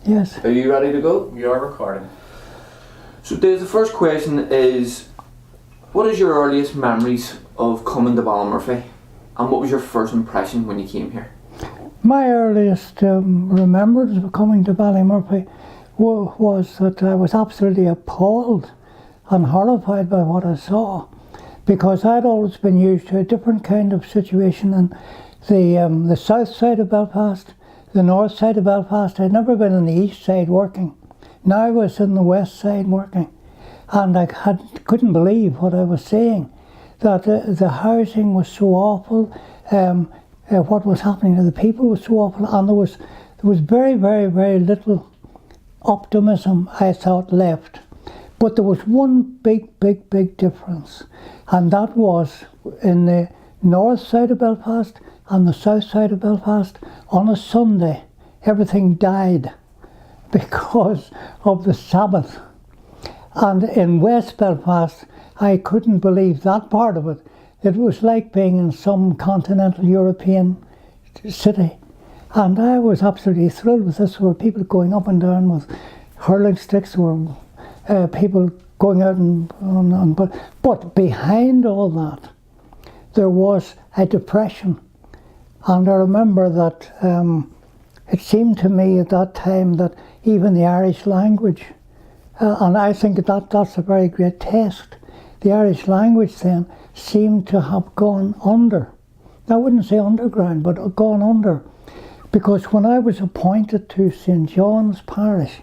Yes. Are you ready to go? We are recording. So Dave, the first question is, what is your earliest memories of coming to Ballymurphy? And what was your first impression when you came here? My earliest remembrance of coming to Ballymurphy was that I was absolutely appalled and horrified by what I saw, because I'd always been used to a different kind of situation in the south side of Belfast, the north side of Belfast. I'd never been on the east side working. Now I was in the west side working, and I couldn't believe what I was seeing, that the housing was so awful, what was happening to the people was so awful, and there was very, very, very little optimism, I thought, left. But there was one big, big, big difference, and that was in the north side of Belfast and the south side of Belfast. On a Sunday, everything died because of the Sabbath. And in West Belfast, I couldn't believe that part of it. It was like being in some continental European city. And I was absolutely thrilled with this. There were people going up and down with hurling sticks, there were people going out but behind all that, there was a depression. And I remember that it seemed to me at that time that even the Irish language, and I think that's a very great test, the Irish language then seemed to have gone under. I wouldn't say underground, but gone under. Because when I was appointed to St. John's Parish,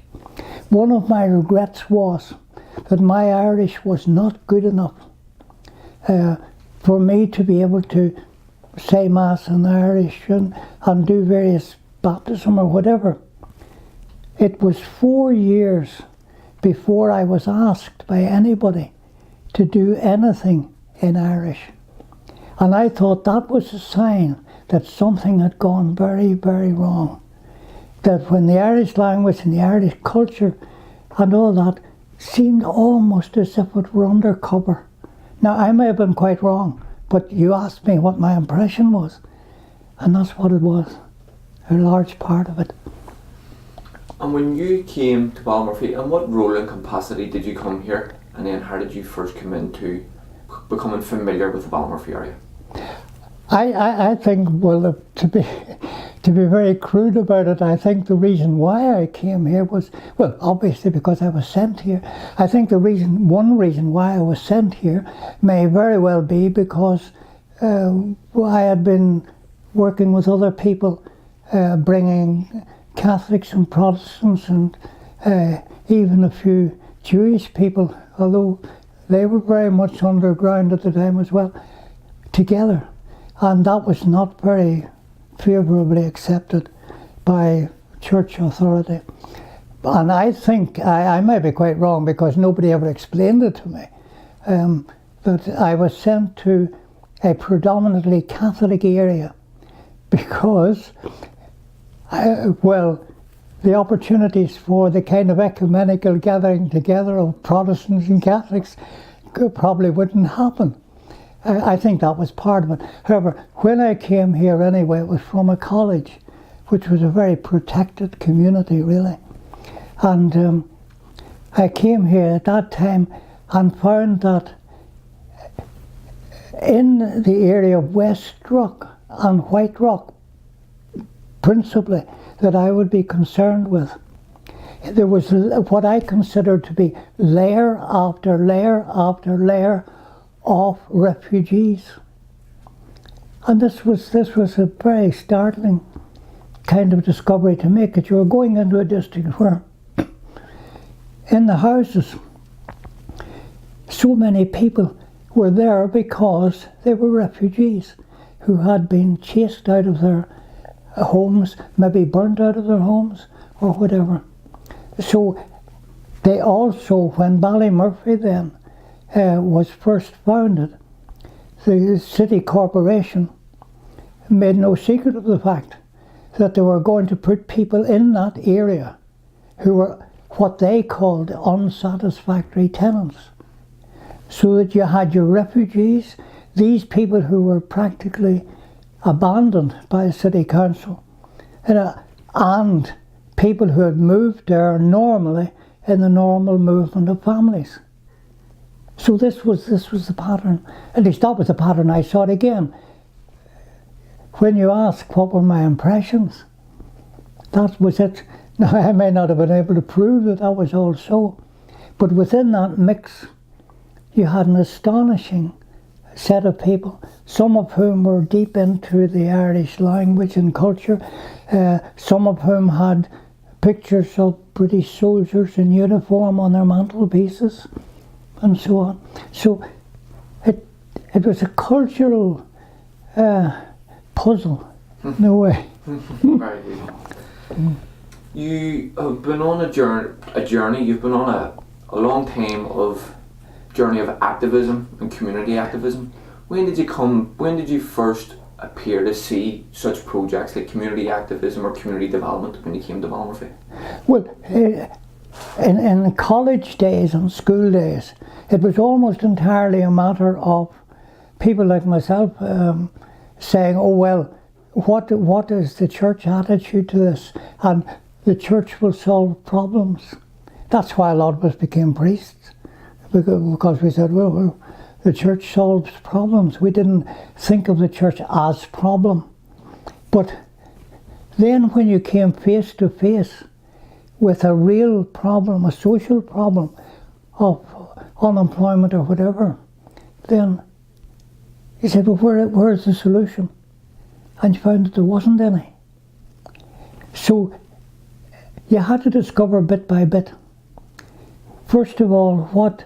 one of my regrets was that my Irish was not good enough for me to be able to say Mass in Irish and do various baptism or whatever. It was 4 years before I was asked by anybody to do anything in Irish. And I thought that was a sign that something had gone very, very wrong. That when the Irish language and the Irish culture and all that seemed almost as if it were undercover. Now, I may have been quite wrong, but you asked me what my impression was, and that's what it was, a large part of it. And when you came to Ballymurphy, in what role and capacity did you come here? And then how did you first come into becoming familiar with the Ballymurphy area? I think, well, to be very crude about it, I think the reason why I came here was, well, obviously because I was sent here. I think one reason why I was sent here may very well be because I had been working with other people, bringing Catholics and Protestants and even a few Jewish people, although they were very much underground at the time as well, together. And that was not very favourably accepted by church authority. And I think, I may be quite wrong because nobody ever explained it to me, that I was sent to a predominantly Catholic area because, the opportunities for the kind of ecumenical gathering together of Protestants and Catholics probably wouldn't happen. I think that was part of it. However, when I came here anyway, it was from a college, which was a very protected community, really. And I came here at that time and found that in the area of West Rock and White Rock, principally, that I would be concerned with, there was what I considered to be layer after layer after layer of refugees. And this was a very startling kind of discovery to make, that you were going into a district where in the houses so many people were there because they were refugees who had been chased out of their homes, maybe burnt out of their homes or whatever. So they also, when Ballymurphy then was first founded, the city corporation made no secret of the fact that they were going to put people in that area who were what they called unsatisfactory tenants. So that you had your refugees, these people who were practically abandoned by the city council, and people who had moved there normally in the normal movement of families. So this was the pattern. At least that was the pattern I saw it again. When you ask what were my impressions, that was it. Now I may not have been able to prove that that was all so, but within that mix you had an astonishing set of people, some of whom were deep into the Irish language and culture, some of whom had pictures of British soldiers in uniform on their mantelpieces, and so on. So it was a cultural puzzle, in a way. Very good. You have been on a journey. You've been on a long time of journey of activism and community activism. When did you first appear to see such projects like community activism or community development when you came to Ballymurphy? Well, in college days and school days, it was almost entirely a matter of people like myself saying, oh well, what is the church attitude to this? And the church will solve problems. That's why a lot of us became priests, because we said, well, the church solves problems. We didn't think of the church as problem. But then when you came face to face with a real problem, a social problem of unemployment or whatever, then you said, well, where's the solution? And you found that there wasn't any. So you had to discover bit by bit, first of all, what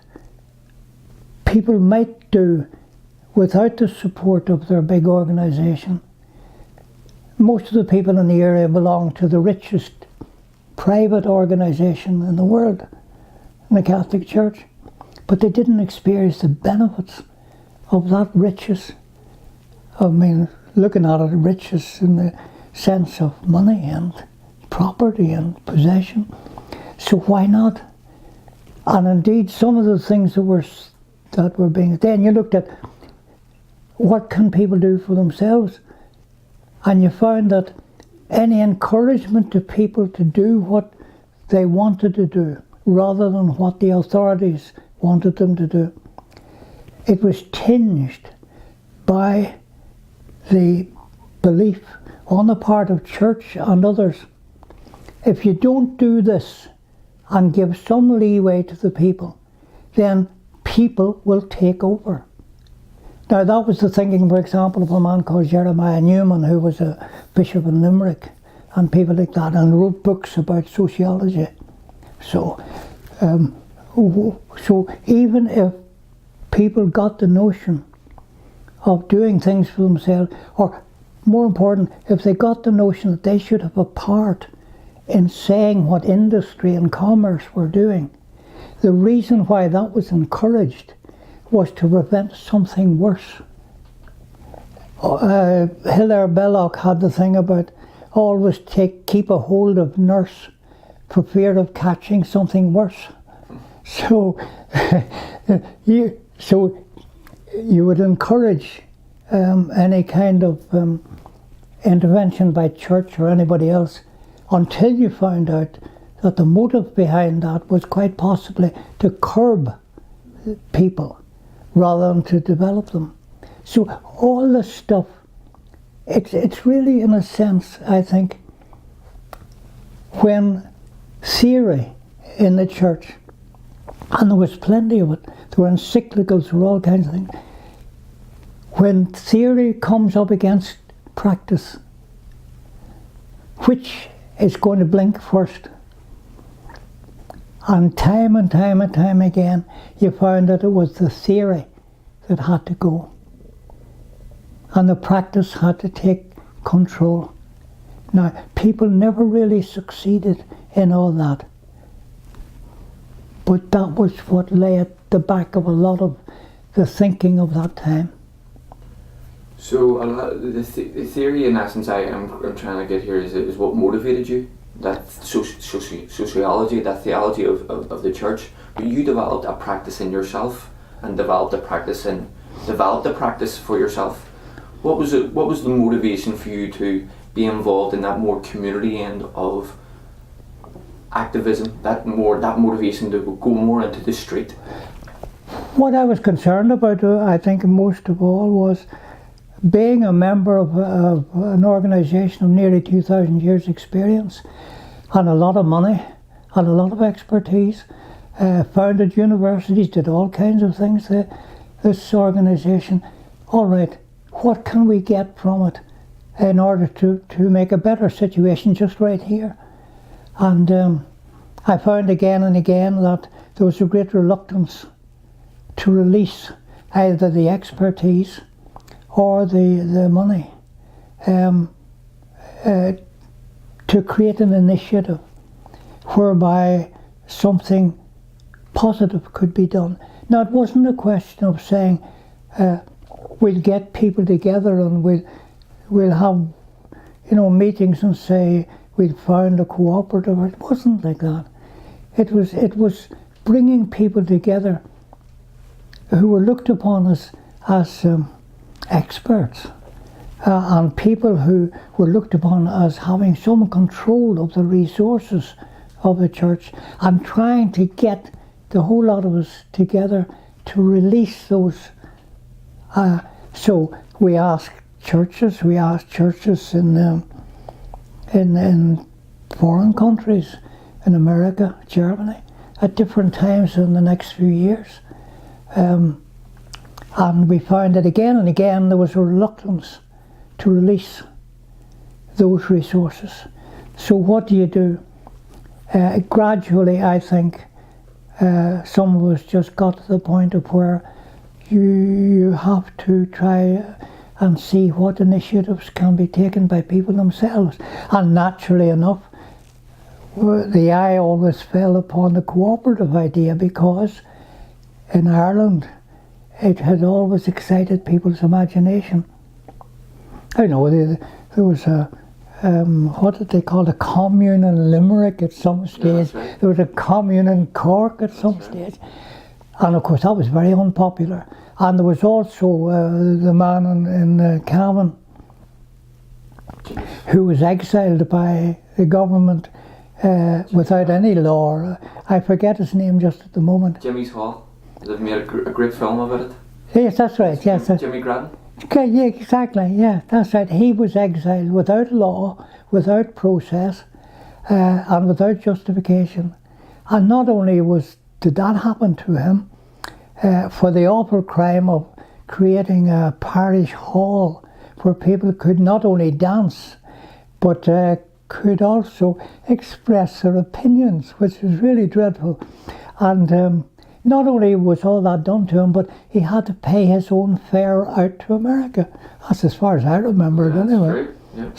people might do without the support of their big organisation. Most of the people in the area belong to the richest private organisation in the world, the Catholic Church, but they didn't experience the benefits of that riches. I mean, looking at it, riches in the sense of money and property and possession. So why not? And indeed, some of the things that were being, then you looked at what can people do for themselves, and you found that any encouragement to people to do what they wanted to do rather than what the authorities wanted them to do, it was tinged by the belief on the part of church and others, if you don't do this and give some leeway to the people, then people will take over. Now that was the thinking, for example, of a man called Jeremiah Newman, who was a bishop in Limerick, and people like that, and wrote books about sociology. So even if people got the notion of doing things for themselves, or more important, if they got the notion that they should have a part in saying what industry and commerce were doing, the reason why that was encouraged was to prevent something worse. Hilaire Belloc had the thing about always keep a hold of nurse for fear of catching something worse. So you would encourage any kind of intervention by church or anybody else until you found out that the motive behind that was quite possibly to curb people rather than to develop them. So all this stuff, it's really, in a sense, I think, when theory in the church, and there was plenty of it, there were encyclicals, there were all kinds of things, when theory comes up against practice, which is going to blink first? And time again, you found that it was the theory that had to go, and the practice had to take control. Now, people never really succeeded in all that, but that was what lay at the back of a lot of the thinking of that time. So a lot, the theory, in essence, I'm trying to get here is what motivated you. That sociology, that theology of the church. But you developed a practice in yourself and developed a practice for yourself. What was the motivation for you to be involved in that more community end of activism, that motivation to go more into the street? What I was concerned about, I think most of all, was being a member of an organisation of nearly 2,000 years experience and a lot of money and a lot of expertise, founded universities, did all kinds of things. This organisation, all right, what can we get from it in order to make a better situation just right here? And I found again and again that there was a great reluctance to release either the expertise or the money to create an initiative whereby something positive could be done. Now, it wasn't a question of saying we'll get people together and we'll have, you know, meetings and say we'll found a cooperative. It wasn't like that. It was bringing people together who were looked upon as experts and people who were looked upon as having some control of the resources of the church, and trying to get the whole lot of us together to release those. So we asked churches in foreign countries, in America, Germany, at different times in the next few years. And we found that again and again there was a reluctance to release those resources. So what do? Gradually, I think, some of us just got to the point of where you have to try and see what initiatives can be taken by people themselves. And naturally enough, the eye always fell upon the cooperative idea, because in Ireland it had always excited people's imagination. I know there was a what did they call it, a commune in Limerick at some stage. Yeah, right. There was a commune in Cork at some stage. And of course that was very unpopular. And there was also the man in Cavan who was exiled by the government without any law. I forget his name just at the moment. Jimmy's Hall. They've made a great film about it. Yes, that's right. Yes, Jimmy Gradden. Okay, yeah, exactly. Yeah, that's right. He was exiled without law, without process, and without justification. And not only did that happen to him, for the awful crime of creating a parish hall where people could not only dance, but could also express their opinions, which was really dreadful. And not only was all that done to him, but he had to pay his own fare out to America. That's as far as I remember it, anyway. Yeah.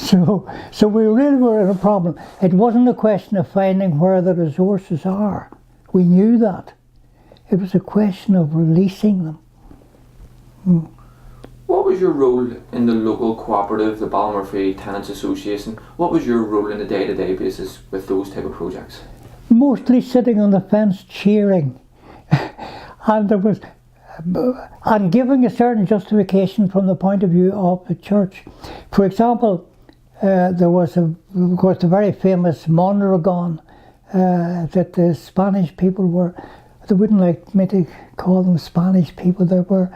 So we really were in a problem. It wasn't a question of finding where the resources are. We knew that. It was a question of releasing them. What was your role in the local cooperative, the Ballymurphy Tenants Association? What was your role in a day-to-day basis with those type of projects? Mostly sitting on the fence cheering. And giving a certain justification from the point of view of the church. For example, there was, of course, the very famous Mondragon that the Spanish people they wouldn't like me to call them Spanish people, they were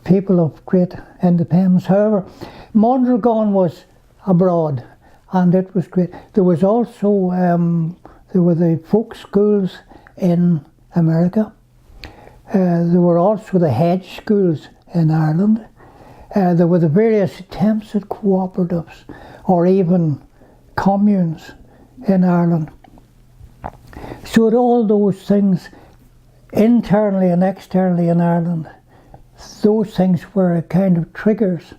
people of great independence. However, Mondragon was abroad, and it was great. There was also, there were the folk schools in America. There were also the hedge schools in Ireland. There were the various attempts at cooperatives or even communes in Ireland. So all those things, internally and externally in Ireland, those things were kind of triggers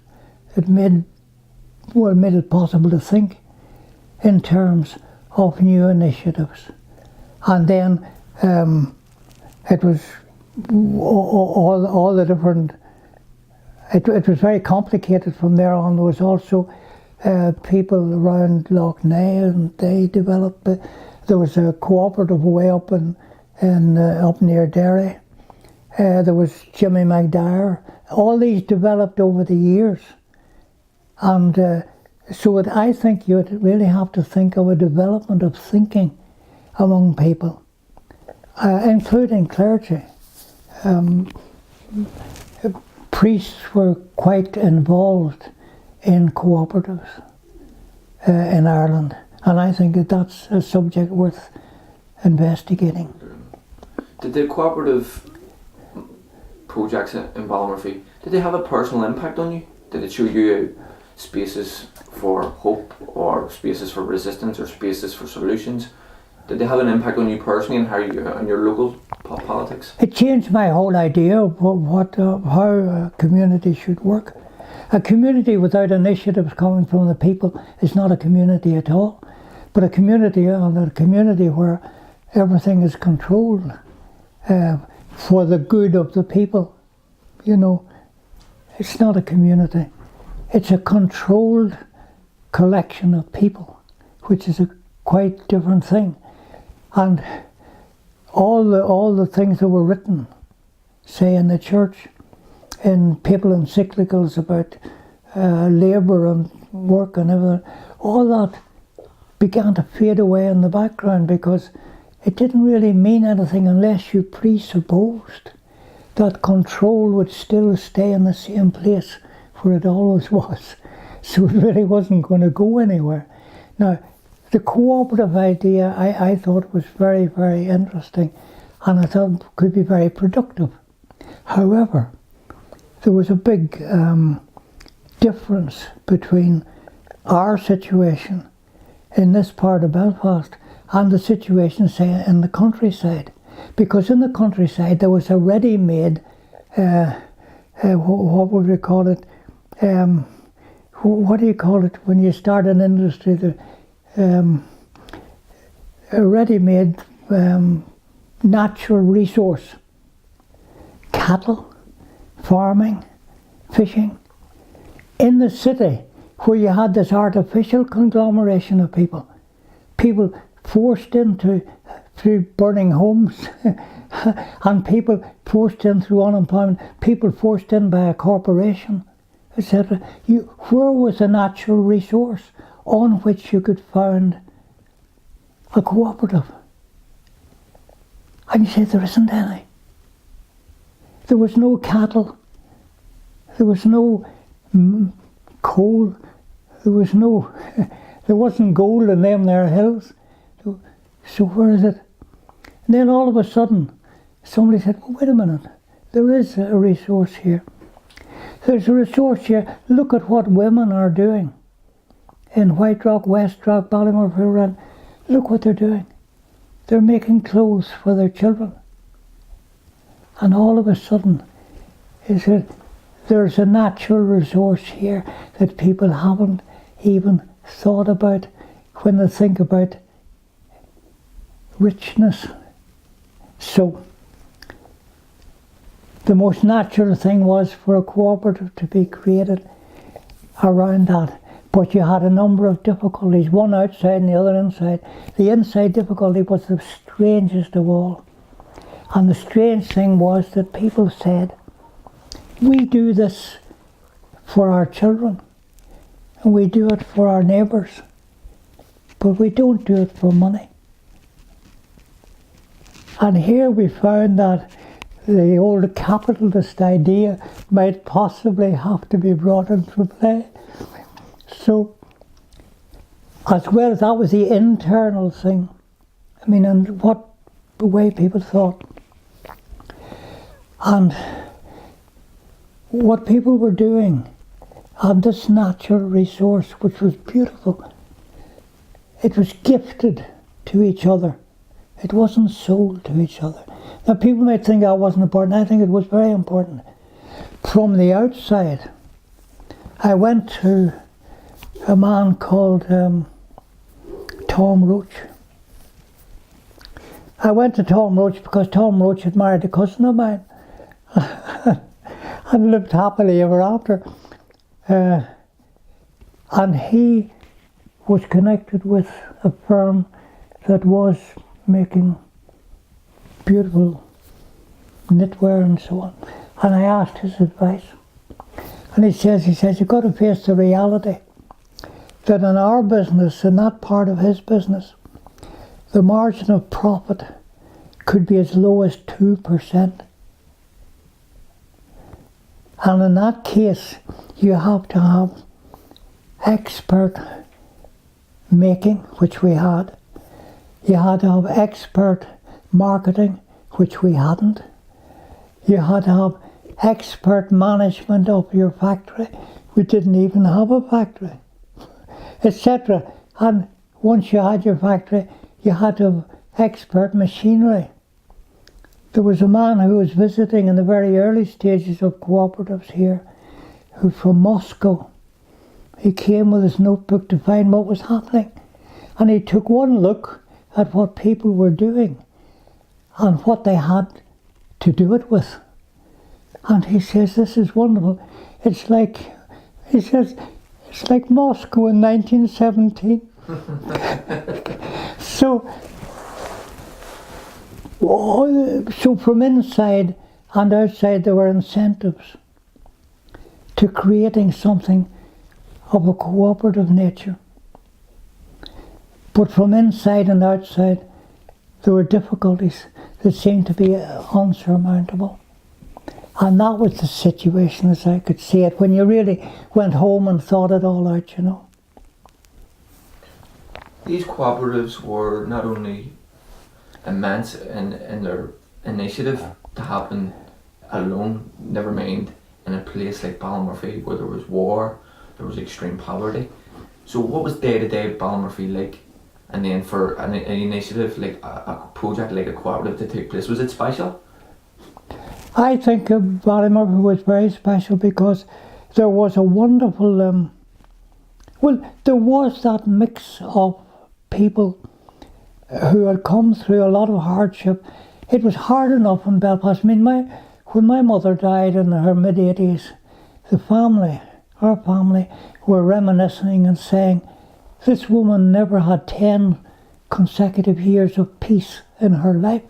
that made it possible to think in terms of new initiatives. And then it was all the different, it was very complicated from there on. There was also people around Lough Neagh, and they developed, there was a cooperative way up up near Derry. There was Jimmy McDyer. All these developed over the years. And so I think you'd really have to think of a development of thinking among people, including clergy. Priests were quite involved in cooperatives in Ireland, and I think that that's a subject worth investigating. Did the cooperative projects in Ballymurphy, did they have a personal impact on you? Did it show you spaces for hope, or spaces for resistance, or spaces for solutions? Did they have an impact on you personally and how you on your local politics? It changed my whole idea of how a community should work. A community without initiatives coming from the people is not a community at all. But a community where everything is controlled for the good of the people, it's not a community. It's a controlled collection of people, which is a quite different thing. And all the things that were written, say in the church, in papal encyclicals about labour and work and everything, all that began to fade away in the background, because it didn't really mean anything unless you presupposed that control would still stay in the same place where it always was. So it really wasn't going to go anywhere. Now, the cooperative idea I thought was very, very interesting, and I thought could be very productive. However, there was a big difference between our situation in this part of Belfast and the situation, say, in the countryside. Because in the countryside there was a ready-made, what would we call it? What do you call it when you start an industry? A ready-made natural resource. Cattle, farming, fishing. In the city, where you had this artificial conglomeration of people forced into through burning homes, and people forced in through unemployment, people forced in by a corporation, etc. Where was a natural resource on which you could found a cooperative? And you say there isn't any. There was no cattle, there was no coal, there wasn't gold in them there hills. So where is it? And then all of a sudden, somebody said, well, wait a minute, there is a resource here. There's a resource here. Look at what women are doing in White Rock, West Rock, Ballymurphy. Look what they're doing. They're making clothes for their children. And all of a sudden, there's a natural resource here that people haven't even thought about when they think about richness. So, the most natural thing was for a cooperative to be created around that. But you had a number of difficulties, one outside and the other inside. The inside difficulty was the strangest of all. And the strange thing was that people said, we do this for our children, and we do it for our neighbours, but we don't do it for money. And here we found that the old capitalist idea might possibly have to be brought into play. So, as well as that was the internal thing, and what the way people thought. And what people were doing on this natural resource, which was beautiful, it was gifted to each other. It wasn't sold to each other. Now people might think that wasn't important. I think it was very important. From the outside, I went to a man called Tom Roach. I went to Tom Roach because Tom Roach had married a cousin of mine and lived happily ever after. And he was connected with a firm that was making beautiful knitwear and so on. And I asked his advice. And he says, you've got to face the reality that in our business, in that part of his business, the margin of profit could be as low as 2%. And in that case, you have to have expert making, which we had. You had to have expert marketing, which we hadn't. You had to have expert management of your factory. We didn't even have a factory, etc. And once you had your factory, you had to have expert machinery. There was a man who was visiting in the very early stages of cooperatives here, who from Moscow. He came with his notebook to find what was happening. And he took one look at what people were doing and what they had to do it with. And he says, this is wonderful. It's like, he says, it's like Moscow in 1917. So from inside and outside there were incentives to creating something of a cooperative nature. But from inside and outside there were difficulties that seemed to be unsurmountable. And that was the situation as I could see it when you really went home and thought it all out, you know. These cooperatives were not only immense in their initiative to happen alone, never mind in a place like Ballymurphy where there was war, there was extreme poverty. So what was day-to-day Ballymurphy like? And then for an initiative like a project like a cooperative to take place, was it special? I think Ballymurphy was very special because there was a wonderful, there was that mix of people who had come through a lot of hardship. It was hard enough in Belfast. I mean, when my mother died in her mid-80s, our family, were reminiscing and saying, this woman never had 10 consecutive years of peace in her life.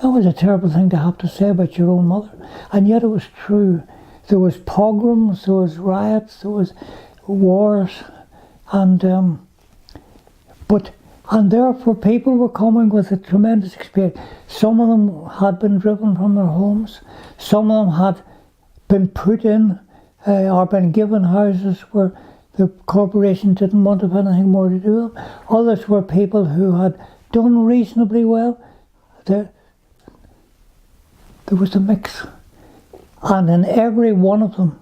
That was a terrible thing to have to say about your own mother. And yet it was true. There was pogroms, there was riots, there was wars, and therefore people were coming with a tremendous experience. Some of them had been driven from their homes. Some of them had been put in or been given houses where the corporation didn't want to have anything more to do with them. Others were people who had done reasonably well. There was a mix. And in every one of them,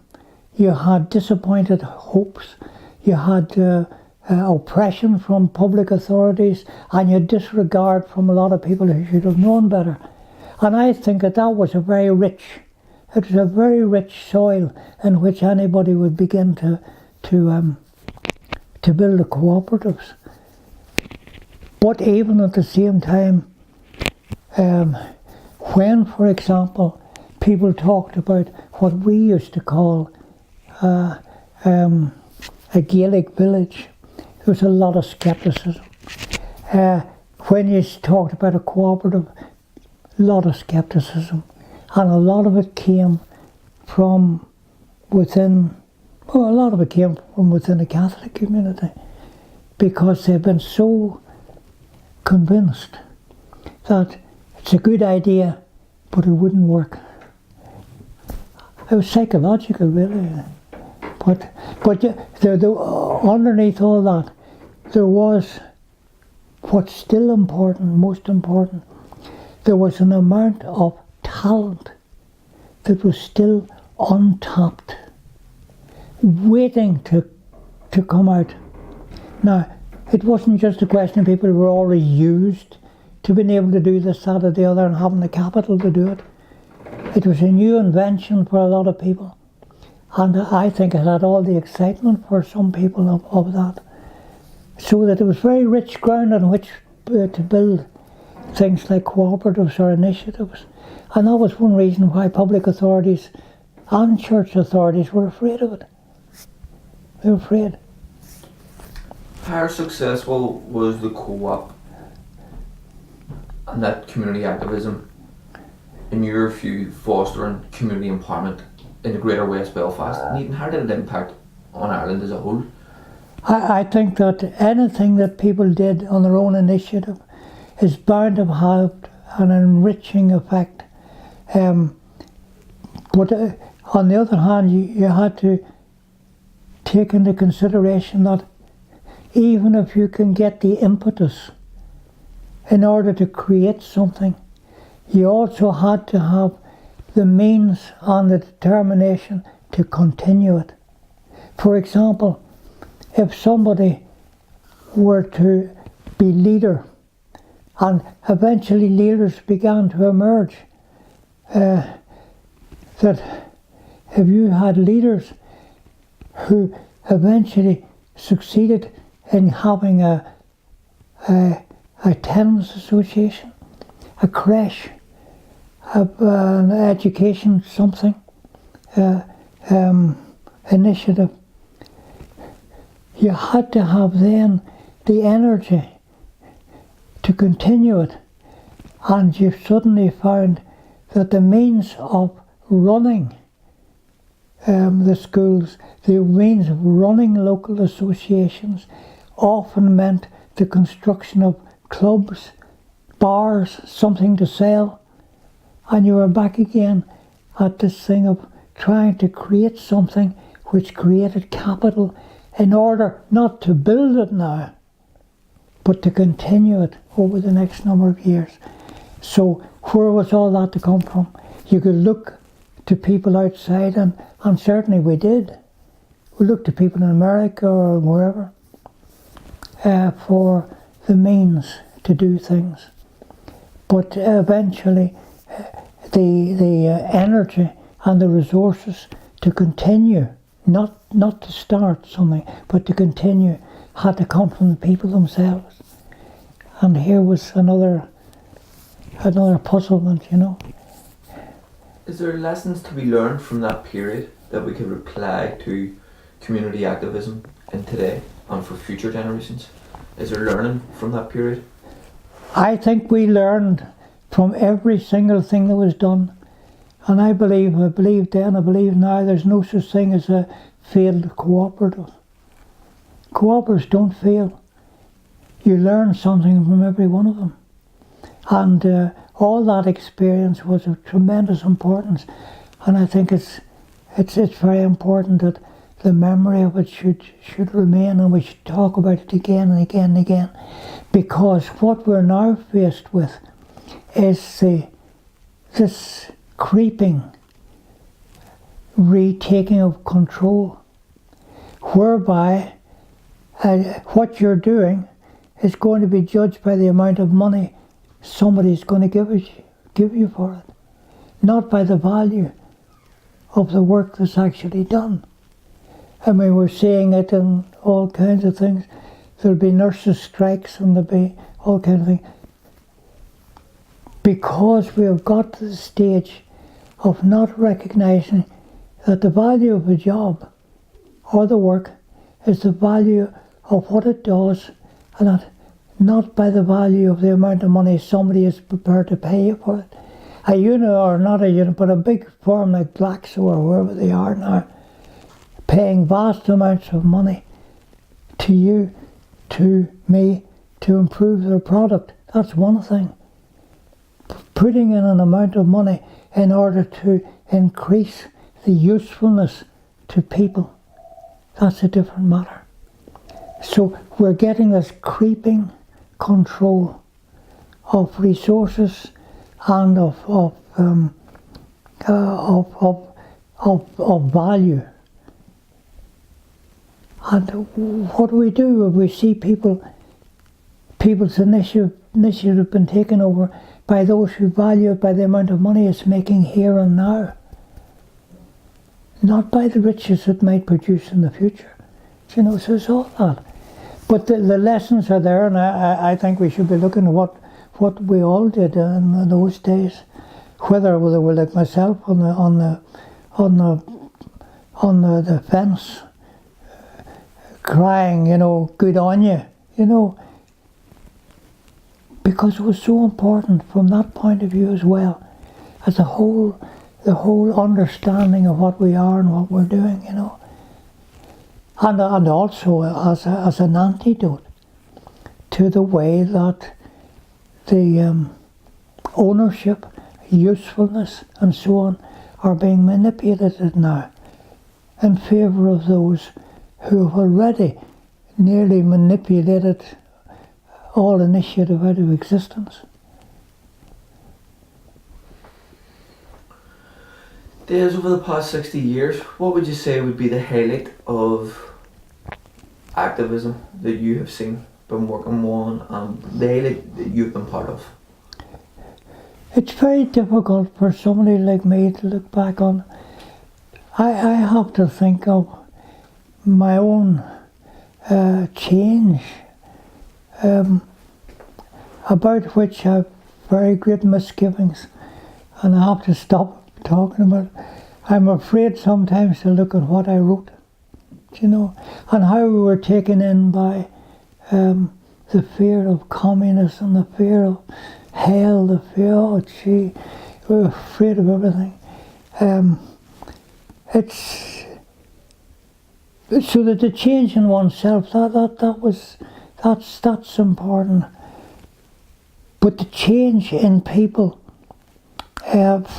you had disappointed hopes, you had oppression from public authorities, and you had disregard from a lot of people who should have known better. And I think that was a very rich soil in which anybody would begin to build the cooperatives. But even at the same time, when, for example, people talked about what we used to call a Gaelic village, there was a lot of scepticism. When you talked about a cooperative, a lot of scepticism. And a lot of it came from within, the Catholic community, because they've been so convinced that it's a good idea, but it wouldn't work. It was psychological, really. But underneath all that, there was what's still important, most important. There was an amount of talent that was still untapped, waiting to come out. Now, it wasn't just a question of people who were already used to being able to do this, that or the other and having the capital to do it. It was a new invention for a lot of people. And I think it had all the excitement for some people of that. So that there was very rich ground on which to build things like cooperatives or initiatives. And that was one reason why public authorities and church authorities were afraid of it. They were afraid. How successful was the co-op and that community activism, in your view, fostering community empowerment in the Greater West Belfast? And even how did it impact on Ireland as a whole? I think that anything that people did on their own initiative is bound to have an enriching effect. But on the other hand, you had to take into consideration that even if you can get the impetus in order to create something, you also had to have the means and the determination to continue it. For example, if somebody were to be leader, and eventually leaders began to emerge, that if you had leaders who eventually succeeded in having a tenants association, a creche, an education something, initiative, you had to have then the energy to continue it, and you suddenly found that the means of running the schools, the means of running local associations often meant the construction of clubs, bars, something to sell, and you were back again at this thing of trying to create something which created capital in order not to build it now, but to continue it over the next number of years. So where was all that to come from? You could look to people outside, and certainly we did. We looked to people in America or wherever for the means to do things. But eventually the energy and the resources to continue, not to start something, but to continue, had to come from the people themselves. And here was another puzzlement, you know. Is there lessons to be learned from that period that we could apply to community activism in today and for future generations? Is there learning from that period? I think we learned from every single thing that was done. And I believe then, I believe now, there's no such thing as a failed cooperative. Cooperatives don't fail. You learn something from every one of them. And all that experience was of tremendous importance. And I think it's very important that the memory of it should remain, and we should talk about it again and again and again. Because what we're now faced with is this creeping retaking of control, whereby what you're doing is going to be judged by the amount of money somebody's going to give you for it, not by the value of the work that's actually done. I mean, we're seeing it in all kinds of things. There'll be nurses' strikes, and there'll be all kinds of things. Because we have got to the stage of not recognising that the value of a job or the work is the value of what it does, and not by the value of the amount of money somebody is prepared to pay you for it. A unit, or not a unit, but a big firm like Glaxo or wherever they are now, paying vast amounts of money to you, to me, to improve their product. That's one thing. Putting in an amount of money in order to increase the usefulness to people, that's a different matter. So we're getting this creeping control of resources and of value. And what do? If we see people's initiative been taken over by those who value it by the amount of money it's making here and now, not by the riches it might produce in the future. You know, so it's all that. But the lessons are there, and I think we should be looking at what we all did in those days, whether they were like myself on the fence, crying, you know, good on you, you know, because it was so important from that point of view as well, as the whole understanding of what we are and what we're doing, you know. and also as an antidote to the way that the ownership, usefulness, and so on are being manipulated now in favour of those who have already nearly manipulated all initiative out of existence. Des, over the past 60 years, what would you say would be the highlight of activism that you have seen, been working on, and the highlight that you've been part of? It's very difficult for somebody like me to look back on. I have to think of my own change, about which I have very great misgivings, and I have to stop talking about it. I'm afraid sometimes to look at what I wrote, you know, and how we were taken in by the fear of communism, the fear of hell, the fear, oh gee, we were afraid of everything. It's so that the change in oneself, that's important. But the change in people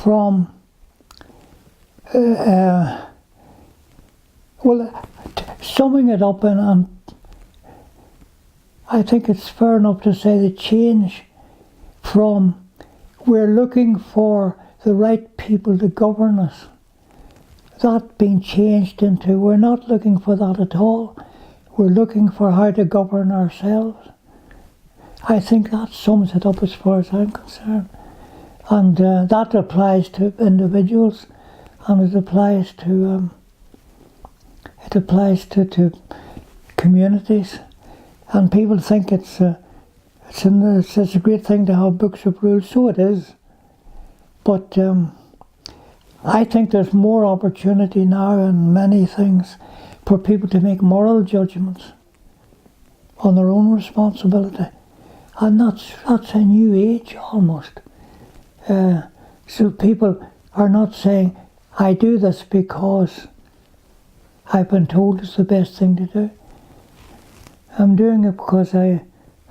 from summing it up, and I think it's fair enough to say the change from we're looking for the right people to govern us, that being changed into we're not looking for that at all, we're looking for how to govern ourselves. I think that sums it up as far as I'm concerned. And that applies to individuals, and it applies to communities. And people think it's a great thing to have books of rules. So it is. But I think there's more opportunity now in many things for people to make moral judgments on their own responsibility. And that's a new age almost. So people are not saying, I do this because I've been told it's the best thing to do. I'm doing it because I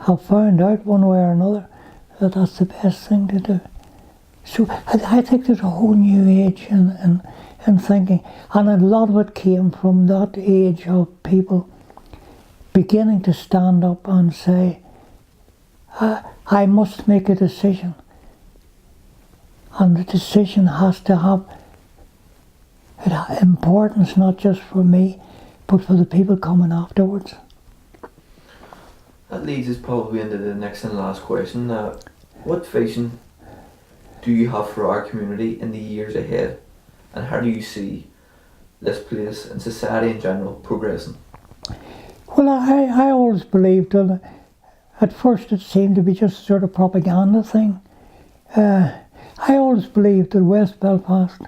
have found out one way or another that that's the best thing to do. So I think there's a whole new age in thinking, and a lot of it came from that age of people beginning to stand up and say, I must make a decision, and the decision has to have importance not just for me, but for the people coming afterwards. That leads us probably into the next and last question. What vision do you have for our community in the years ahead, and how do you see this place and society in general progressing? Well, I always believed that at first it seemed to be just a sort of propaganda thing. I always believed that West Belfast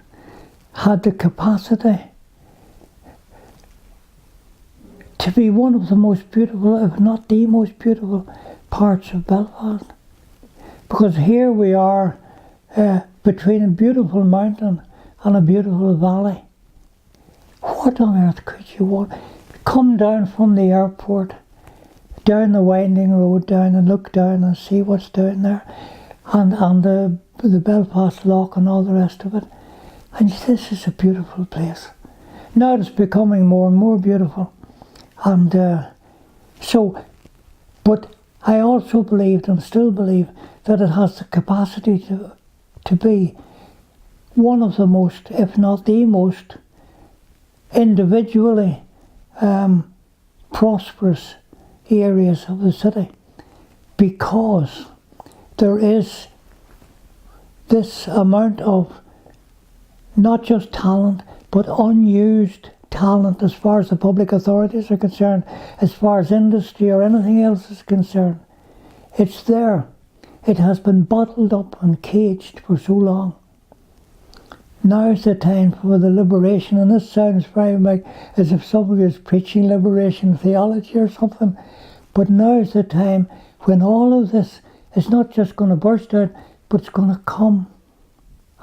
had the capacity to be one of the most beautiful, if not the most beautiful, parts of Belfast. Because here we are between a beautiful mountain and a beautiful valley. What on earth could you want? Come down from the airport, down the winding road down, and look down and see what's down there, and the Belfast Lock and all the rest of it. And this is a beautiful place. Now it's becoming more and more beautiful. And but I also believed and still believe that it has the capacity to be one of the most, if not the most, individually prosperous areas of the city, because there is this amount of not just talent, but unused talent as far as the public authorities are concerned, as far as industry or anything else is concerned. It's there. It has been bottled up and caged for so long. Now's the time for the liberation, and this sounds very much as if somebody is preaching liberation theology or something, but now's the time when all of this is not just going to burst out, but it's going to come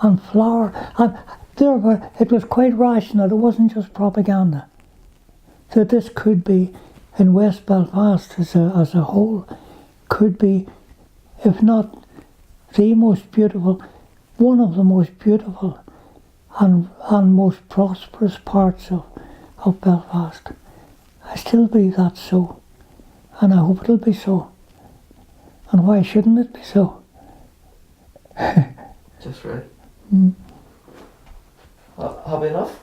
and flower. And therefore, it was quite rational. It wasn't just propaganda. that this could be, in West Belfast as a whole, could be, if not the most beautiful, one of the most beautiful and most prosperous parts of Belfast. I still believe that's so, and I hope it'll be so. And why shouldn't it be so? Just right. Mm. Happy enough?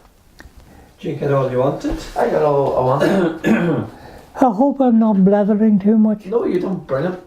Did you get all you wanted? I got all I wanted. I hope I'm not blathering too much. No, you done brilliant.